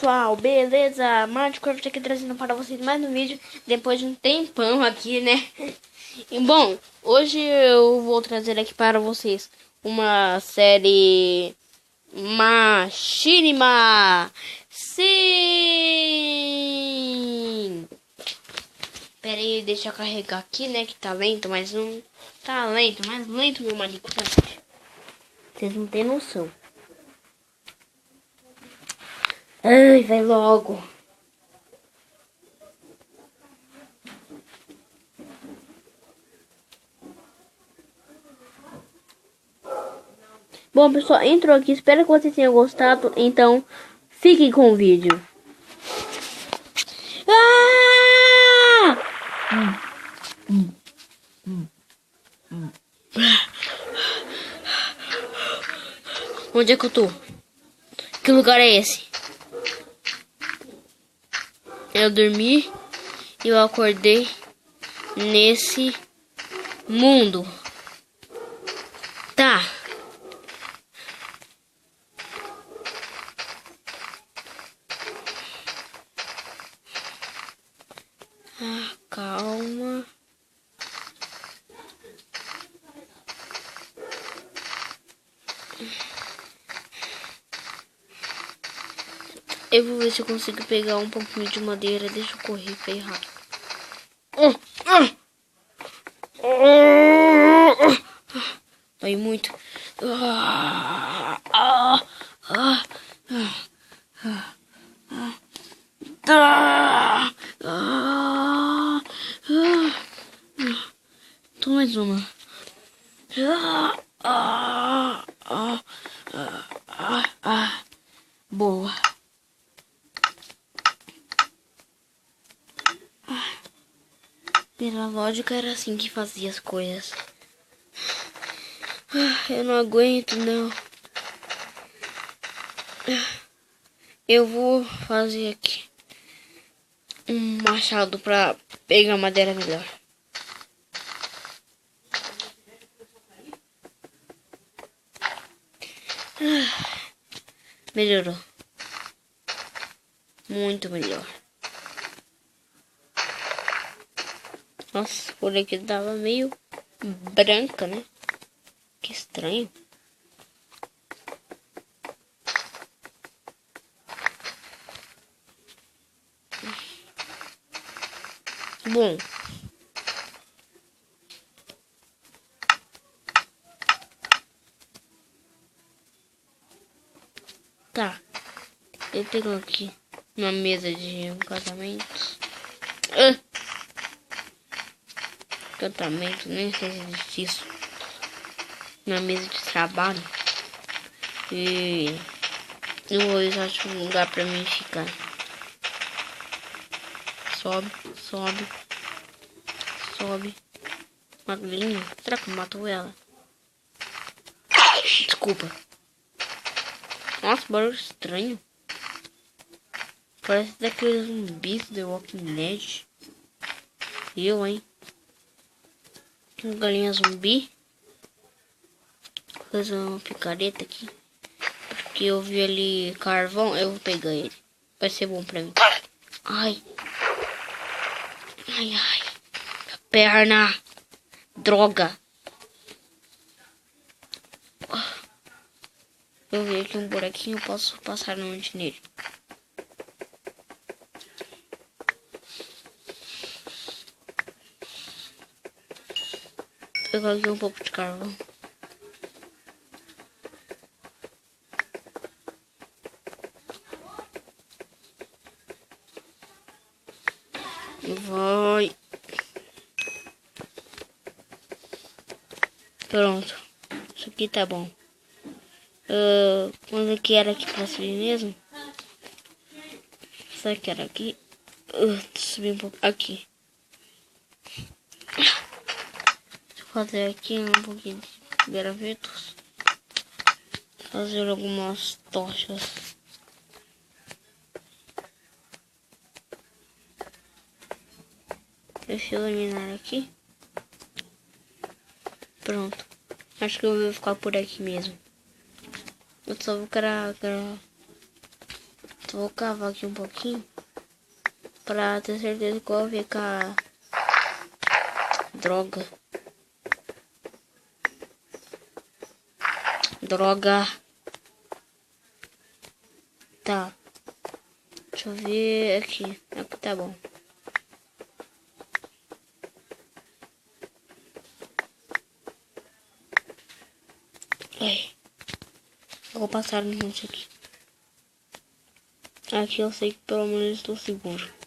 pessoal, beleza? Minecraft aqui trazendo para vocês mais um vídeo depois de um tempão aqui, né? E bom, hoje eu vou trazer aqui para vocês uma série Machinima. Sim! Pera aí, deixa eu carregar aqui, né? Que tá lento, mas não tá lento, mais lento meu Minecraft. Vocês não têm noção. Ai, vai logo. Bom, pessoal, entrou aqui. Espero que vocês tenham gostado. Então, fiquem com o vídeo. Ah! Onde é que eu tô? Que lugar é esse? Eu dormi e eu acordei nesse mundo. Tá. Ah, calma. Eu vou ver se eu consigo pegar um pouquinho de madeira. Deixa eu correr bem rápido. Dói muito. Toma mais uma. Boa. Pela lógica era assim que fazia as coisas. Eu não aguento, não. Eu vou fazer aqui um machado pra pegar madeira melhor. Melhorou. Muito melhor. Nossa, por aqui tava meio branca, né? Que estranho. Bom. Tá. Eu tenho aqui uma mesa de casamento. Casamento, nem sei se existe isso. Na mesa de trabalho. E eu vou achar um lugar pra mim ficar. Sobe, sobe, sobe. Magrinha. Será que matou ela? Desculpa. Nossa, barulho estranho. Parece daqueles zumbis do The Walking Dead. Eu, hein? Galinha zumbi. Vou fazer uma picareta aqui. Porque eu vi ali carvão. Eu vou pegar ele. Vai ser bom pra mim. Ai. Ai, ai. Minha perna. Droga. Eu vi aqui um buraquinho. Eu posso passar onde nele. Vou pegar aqui um pouco de carvão. Vai. Pronto. Isso aqui tá bom. Quando que era aqui pra subir mesmo? Será que era aqui? Subir um pouco. Aqui. Deixa eu fazer aqui um pouquinho de gravetos. Fazer algumas tochas. Deixa eu eliminar aqui. Pronto. Acho que eu vou ficar por aqui mesmo. Eu só vou Vou cavar aqui um pouquinho pra ter certeza que eu vou ficar. Droga. Droga. Tá. Deixa eu ver aqui. Aqui tá bom. Ai. Eu vou passar no monte aqui. Aqui eu sei que pelo menos estou seguro.